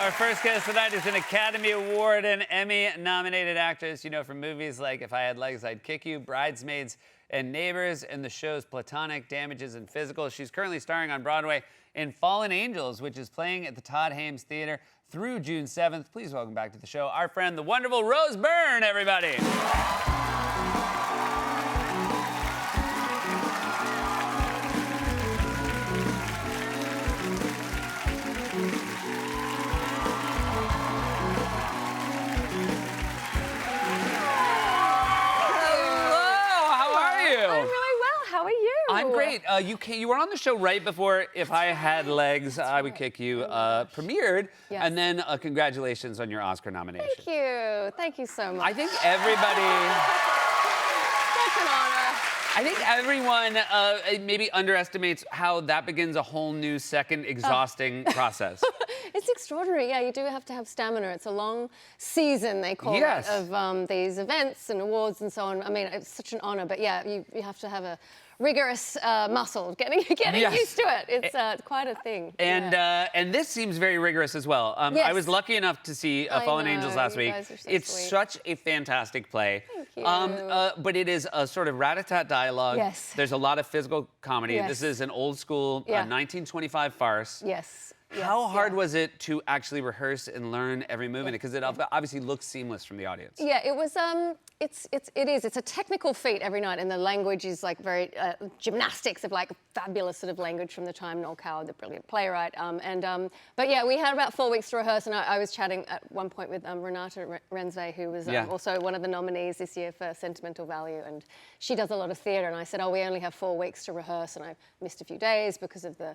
Our first guest tonight is an Academy Award and Emmy-nominated actress you know from movies like If I Had Legs, I'd Kick You, Bridesmaids, and Neighbors, and the shows Platonic, Damages, and Physical. She's currently starring on Broadway in Fallen Angels, which is playing at the Todd Hames Theater through June 7th. Please welcome back to the show our friend, the wonderful Rose Byrne, everybody. I'm great. You were on the show right before If I Had Legs, I Would Kick You premiered, Yes. and then congratulations on your Oscar nomination. Thank you. Thank you so much. I think everybody, Such an honor. I think everyone maybe underestimates how that begins a whole new second exhausting process. It's extraordinary. Yeah, you do have to have stamina. It's a long season, they call Yes. it, of these events and awards and so on. I mean, it's such an honor. But yeah, you have to have a rigorous muscle getting Yes. used to it. It's quite a thing. And yeah. and this seems very rigorous as well. Yes. I was lucky enough to see Fallen know, Angels last you week. guys are so It's sweet. such a fantastic play. Thank you. But it is a sort of rat-a-tat dialogue. Yes. There's a lot of physical comedy. Yes. This is an old school Yeah. 1925 farce. Yes. How hard yeah. was it to actually rehearse and learn every movement? Because it obviously looks seamless from the audience. Yeah, it was. It's a technical feat every night, and the language is like very gymnastics of like fabulous sort of language from the time. Noel Coward, the brilliant playwright, but yeah, we had about 4 weeks to rehearse, and I was chatting at one point with Renata Renze, who was Yeah. also one of the nominees this year for Sentimental Value, and she does a lot of theatre. And I said, oh, we only have 4 weeks to rehearse, and I missed a few days because of the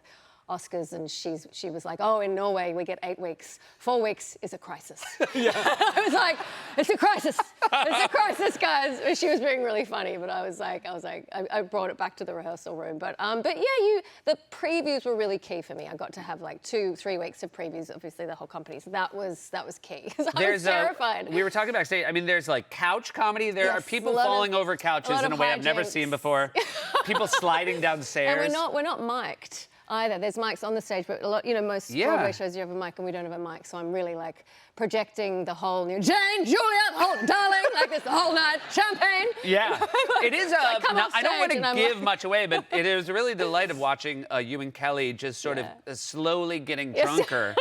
Oscars, and she was like, oh, in Norway we get 8 weeks. 4 weeks is a crisis. Yeah. I was like, it's a crisis. It's a crisis, guys. She was being really funny, but I brought it back to the rehearsal room. But yeah, the previews were really key for me. I got to have like 2-3 weeks of previews, obviously the whole company. So that was key. I was terrified. We were talking backstage. I mean, there's like couch comedy. There are Yes, people a lot falling of- over couches a lot in a of way I've never hijinks. seen before. People sliding downstairs. And we're not mic'd either. There's mics on the stage, but a lot, most Yeah. Broadway shows you have a mic, and we don't have a mic. So I'm really like projecting the whole new Jane, Juliet, darling, like this the whole night, champagne. Yeah, it is. I come Now, off I don't want stage and to I'm give like- much away, but it is really a delight of watching you and Kelly just sort of slowly getting Yes. drunker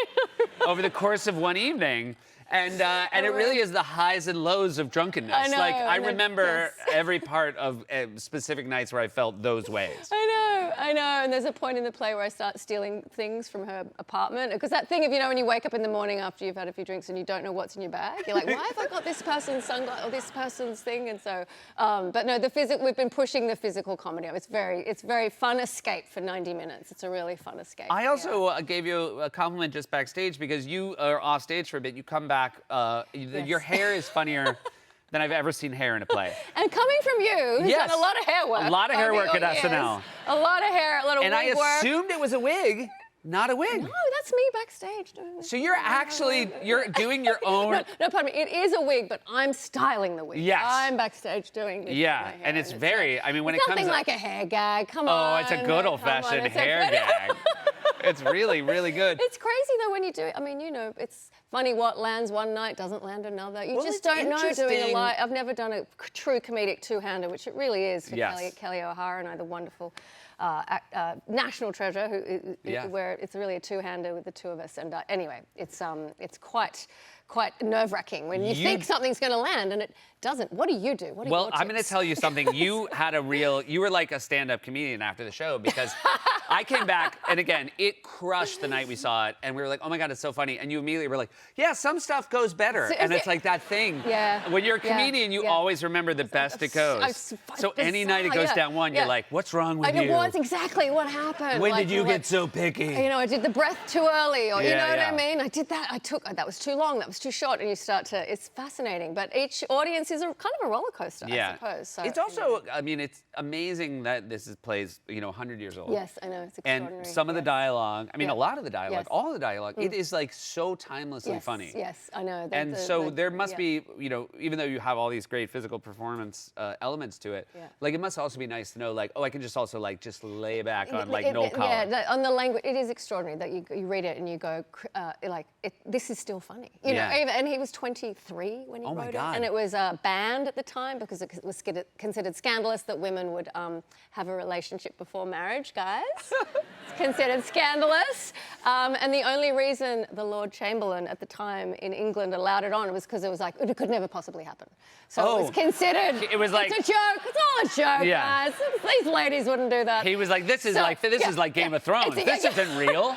over the course of one evening. And it really is the highs and lows of drunkenness. I know, Like, I and then- remember yes. every part of specific nights where I felt those ways. I know. And there's a point in the play where I start stealing things from her apartment. Because that thing of, when you wake up in the morning after you've had a few drinks and you don't know what's in your bag, you're like, why have I got this person's sunglasses or this person's thing? And so, but no, we've been pushing the physical comedy. It's very fun escape for 90 minutes. It's a really fun escape. I also gave you a compliment just backstage because you are off stage for a bit. You come back, your hair is funnier than I've ever seen hair in a play. And coming from you, who's Yes. done a lot of hair work. A lot of hair over work the at years. SNL. A lot of hair, a lot of And I wig work. assumed it was a wig, not a wig. No, that's me backstage doing this. So you're doing your own. No, pardon me. It is a wig, but I'm styling the wig. Yes. I'm backstage doing this. Yeah, to my hair, and it's very. I mean, when it it's comes. nothing like a hair gag. Come on. Oh, it's a good come on, old-fashioned it's a hair good- gag. It's really, really good. It's crazy though when you do it. I mean, it's funny what lands one night doesn't land another. You Well, just it's don't know doing a interesting. live. I've never done a true comedic two-hander, which it really is for Yes. Kelly O'Hara and I, the wonderful national treasure, where it's really a two-hander with the two of us. And anyway, it's quite nerve-wracking when you think something's going to land and it doesn't. What do you do? What are Well, your I'm going to tips? tell you something. You were like a stand-up comedian after the show because I came back, and again, it crushed the night we saw it, and we were like, oh my God, it's so funny. And you immediately were like, yeah, some stuff goes better. And it's like that thing. Yeah. When you're a Yeah. comedian, you Yeah. always remember the best it goes. So any night it goes down one, you're like, what's wrong with I know you? what's exactly what happened. When Like, did you like, get so picky? I did the breath too early, or you Yeah, know what yeah. I mean? I did that. That was too long. That was too short. And you start to. It's fascinating. But each audience is kind of a roller coaster, I suppose. So, it's also, I mean, it's amazing that this plays, 100 years old. Yes, I know. It's extraordinary. And some of the dialogue, I mean, Yeah. a lot of the dialogue, Yes. all the dialogue, it is like so timelessly yes, funny. Yes, I know. And so there must be, even though you have all these great physical performance elements to it, like it must also be nice to know, like, oh, I can just also like just lay back on like no collar. Yeah, on the language, it is extraordinary that you read it and you go, this is still funny. You know, and he was 23 when he wrote it. And it was banned at the time because it was considered scandalous that women would have a relationship before marriage, guys. It's considered scandalous. And the only reason the Lord Chamberlain at the time in England allowed it on was because it was like, it could never possibly happen. So it was considered, it was like, it's a joke, it's all a joke, guys. These ladies wouldn't do that. He was like, this is like Game of Thrones. This isn't real.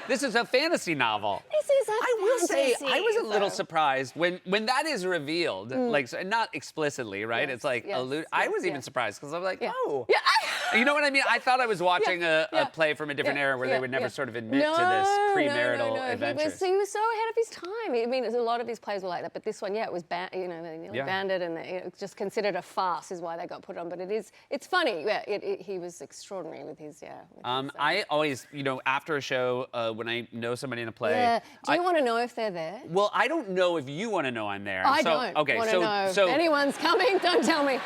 This is a fantasy novel. This is a I will say, fantasy, I was a little surprised when that is revealed, like not explicitly, right? Yes, it's like yes, I was even surprised because I was like, oh. Yeah. You know what I mean? I thought I was watching a play from a different era where they would never sort of admit to this premarital adventures. He was so ahead of his time. I mean, a lot of his plays were like that, but this one, it was banned. You know, they nearly banned it, and it was just considered a farce, is why they got put on. But it's funny. Yeah, he was extraordinary with his I always, after a show, when I know somebody in a play. Yeah. Do you want to know if they're there? Well, I don't know if you want to know I'm there. I don't. Okay, want to know. So if anyone's coming, don't tell me.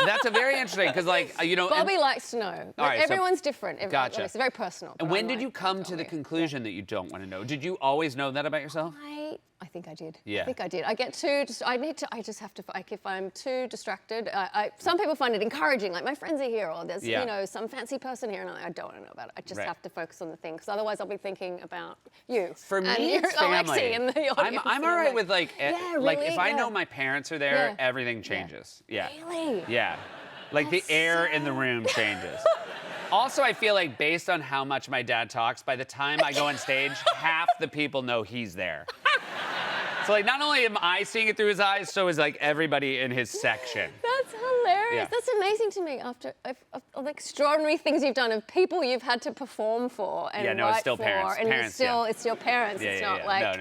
That's a very interesting because, like, Bobby likes to know. All right, everyone's different. Gotcha. It's very personal. And when did you come to the conclusion that you don't want to know? Did you always know that about yourself? I think I did. Yeah. I think I did. I get too. I just have to. Like, if I'm too distracted, some people find it encouraging. Like my friends are here, or there's some fancy person here, and I don't want to know about it. I just have to focus on the thing, because otherwise I'll be thinking about you. For me, it's family. Alexi and the audience. I'm all right with like if I know my parents are there, Yeah. everything changes. Yeah. Really? Yeah. Like the air in the room changes. Also, I feel like based on how much my dad talks, by the time I go on stage, half the people know he's there. So, like, not only am I seeing it through his eyes, so is, like, everybody in his section. That's hilarious. Yeah. That's amazing to me. After of the extraordinary things you've done, of people you've had to perform for and it's write still for, parents. and Parents, it's still parents. It's not like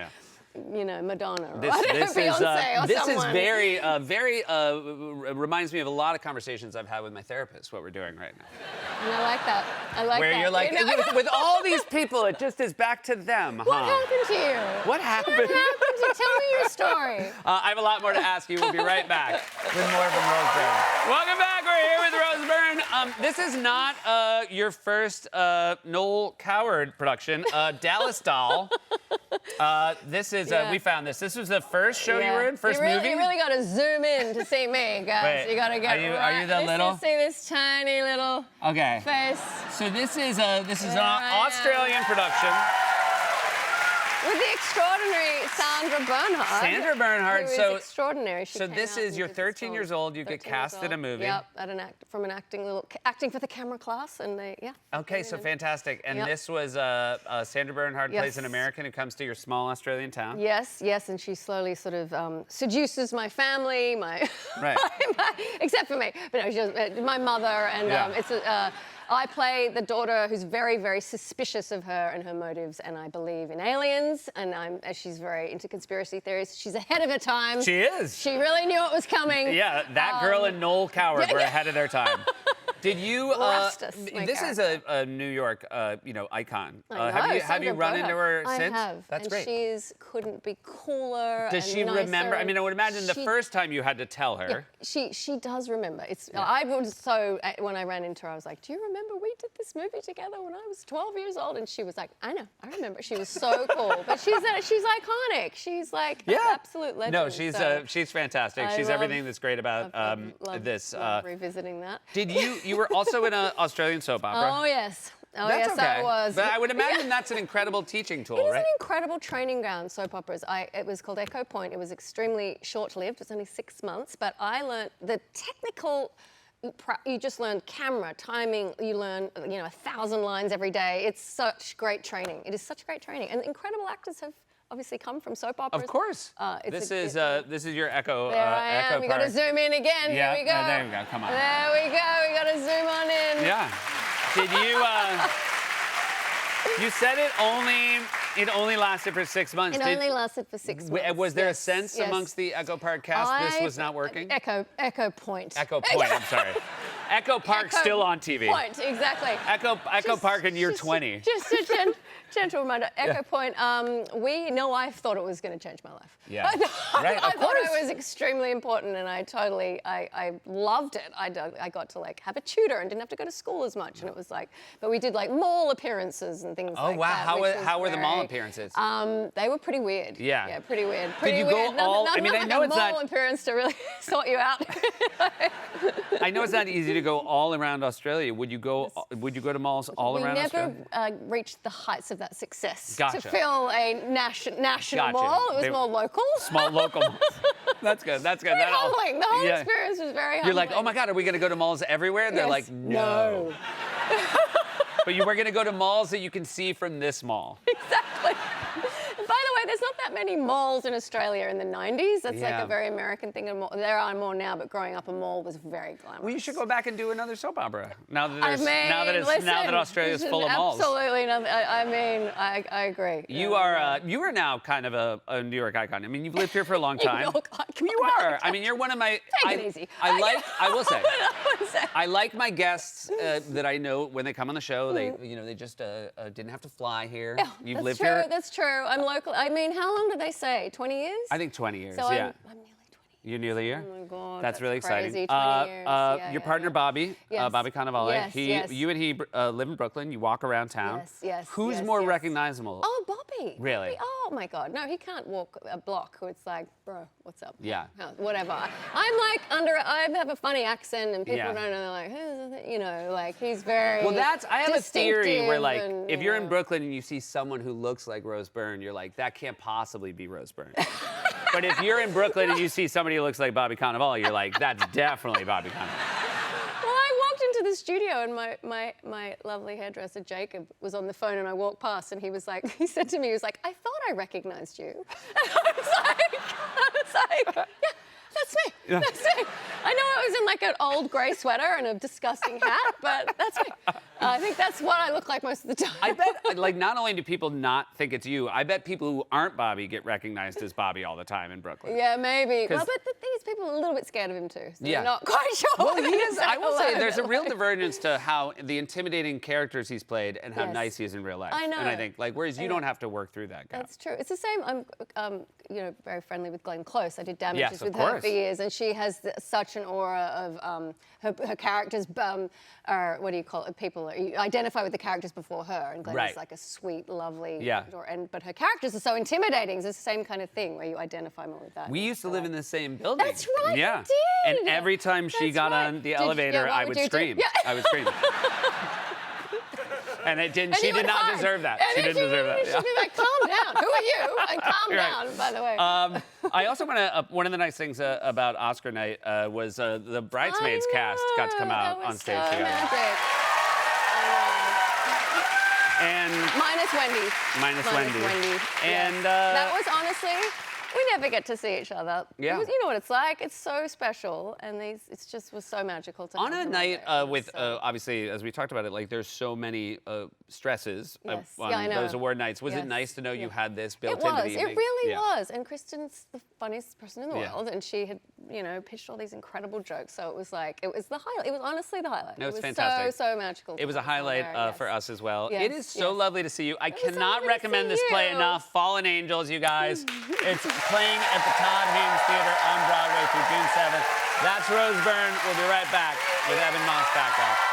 Madonna or Beyonce or this someone. is very reminds me of a lot of conversations I've had with my therapist. What we're doing right now. And I like that. I like where that. You're like, with all these people, it just is back to them, huh? What happened to you? What happened? What happened to you? Tell me your story. I have a lot more to ask you. We'll be right back. With more from Roseburn. Welcome back. We're here with Roseburn. This is not your first Noel Coward production. Dallas Doll. This is, we found this. This was the first show you were in, first movie? You really got to zoom in to see me, guys. Wait, you got to get are you the little? See this tiny little face. So this is an Australian production. With the extraordinary Sandra Bernhard. Sandra Bernhard. Who is extraordinary. So this is, you're 13 years old. You get cast in a movie. Yep, from an acting for the camera class, and Okay, so fantastic. And this was Sandra Bernhard plays an American who comes to your small Australian town. Yes, and she slowly sort of seduces my family, except for me. But no, she my mother, and I play the daughter who's very, very suspicious of her and her motives, and I believe in aliens, and she's very into conspiracy theories. She's ahead of her time. She is. She really knew it was coming. Yeah, that girl and Noel Coward were ahead of their time. Did you? This is a New York, icon. Have you run into her since? I have. That's great. She couldn't be cooler. Does she remember? I mean, I would imagine the first time you had to tell her. Yeah, she does remember. When I ran into her, I was like, "Do you remember we did this movie together when I was 12 years old?" And she was like, "I know, I remember." She was so cool. But she's iconic. She's like an absolute legend. No, she's fantastic. She's everything that's great about this. Love revisiting that. Did you were also in an Australian soap opera? Oh yes. That's okay. I was. But I would imagine that's an incredible teaching tool, right? It is right? an incredible training ground, soap operas. It was called Echo Point. It was extremely short-lived. It was only 6 months, but I learned the technical. You just learn camera, timing. You learn, 1,000 lines every day. It's such great training. It is such great training, and incredible actors have obviously come from soap operas. Of course. This is your Echo. There I am. Echo You got to zoom in again. Yeah. Here we go. There we go. Come on. There we go. We got to zoom on in. Yeah. Did you? You said it only lasted for 6 months. It only lasted for 6 months. Was there a sense amongst the Echo Park cast this was not working? Echo Point. Echo Point. I'm sorry. Echo Park's still on TV. Point, exactly. Echo Park in year 20. Just a gentle reminder. Echo Point. I thought it was going to change my life. Yeah. I Of thought course. it was extremely important, and I loved it. I got to like have a tutor and didn't have to go to school as much, and it was like, but we did like mall appearances and things Oh, like wow. that. How were the mall appearances? They were pretty weird. Yeah. Yeah, pretty weird. Did Pretty you go weird. all? Not I mean, I like know a it's mall not. appearance to really sort you out. I know it's not easy to go all around Australia. Would you go to malls all around We Australia? never reached the heights of that success Gotcha. to fill a national Gotcha. mall. It was They- more local. Small local malls. That's good. That's good. Very That all- humbling. The whole yeah. experience was very humbling. You're like, oh my God, are we going to go to malls everywhere? And they're Yes. like, no. But you were going to go to malls that you can see from this mall. Exactly. By the way, there's not that many malls in Australia in the 90s. That's like Yeah. a very American thing. There are more now, but growing up, a mall was very glamorous. Well, you should go back and do another soap opera now that I there's mean, now that Australia's full of malls. Absolutely. I agree. You are you are now kind of a New York icon. I mean, you've lived here for a long time. New York icon. You are. I mean, you're one of my. Take it easy. I will say. I will say. I like my guests that I know when they come on the show. They they just didn't have to fly here. Yeah, You've that's lived true. here. That's true. I'm local. I mean, how long did they say? 20 years? I think 20 years. so yeah. I'm nearly 20. You're nearly here? Oh my God, That's really crazy. exciting. 20 years. Yeah, Your yeah, partner yeah. Bobby, Yes. Bobby Cannavale, Yes, yes. you and he live in Brooklyn. You walk around town. Yes, Who's yes, more yes. recognizable? Oh, Bobby. Really? Bobby. Oh my God. No, he can't walk a block. It's like, bro, what's up? Yeah. Whatever. I'm like I have a funny accent, and people Yeah. don't know. They're like, who's the, like he's very. Well, I have a theory where, like, distinctive if you're in and, Brooklyn and you see someone who looks like Rose Byrne, you're like, that can't possibly be Rose Byrne. But if you're in Brooklyn and you see somebody who looks like Bobby Cannavale, you're like, that's definitely Bobby Cannavale. Well, I walked into the studio and my lovely hairdresser Jacob was on the phone, and I walked past, and he said to me, he was like, I thought I recognized you. And I was like, yeah, that's me. Yeah. That's me. I know I was in like an old grey sweater and a disgusting hat, but that's me. I think that's what I look like most of the time. I bet, like, not only do people not think it's you, I bet people who aren't Bobby get recognized as Bobby all the time in Brooklyn. Yeah, maybe. 'Cause- Well, but the thing is, people are a little bit scared of him too. So Yeah. they're not quite sure. Well, what he to is. I will say hello, there's a real like- divergence to how the intimidating characters he's played and how Yes. nice he is in real life. I know. And I think, like, whereas you I know. don't have to work through that gap. That's true. It's the same. I'm, very friendly with Glenn Close. I did Damages Yes, of with her course. for years, and she has such an aura of her characters. Are what do you call it? People you identify with the characters before her, and Glenn Right. is like a sweet, lovely. Yeah. But her characters are so intimidating. It's the same kind of thing where you identify more with that. We used to live in the same building. That's right, you Yeah. did. And every time she That's got right. on the Did- elevator, yeah, what I would would you do? scream. Yeah. I would scream. And it didn't. And She you did would not hide. deserve that. And She then didn't deserve that. She'd be like, "Calm down. Who are you?" And calm Right. down. By the way. I also want to. One of the nice things about Oscar night was the Bridesmaids I cast got to come know, out that on was stage so together. magic. I And know. Minus Wendy. minus Wendy. And Yes. That was honestly, we never get to see each other. Yeah. You know what it's like. It's so special, and it just was so magical to on have a them night all there. It was with so- obviously, as we talked about it, like there's so many stresses Yes. on Yeah, I know. those award nights. Was it Yes. nice to know you Yeah. had this It built into was. the evening? It really Yeah. was. And Kristen's the funniest person in the Yeah. world, and she had, pitched all these incredible jokes. So it was like, it was the highlight. It was honestly the highlight. No, it's it was fantastic. so magical. It was a highlight for us as well. Yes, It is so yes. lovely to see you. I was so cannot lovely to recommend see this play you. enough. Fallen Angels, you guys. It's playing at the Todd Haynes Theater on Broadway through June 7th. That's Rose Byrne. We'll be right back with Evan Moss back off.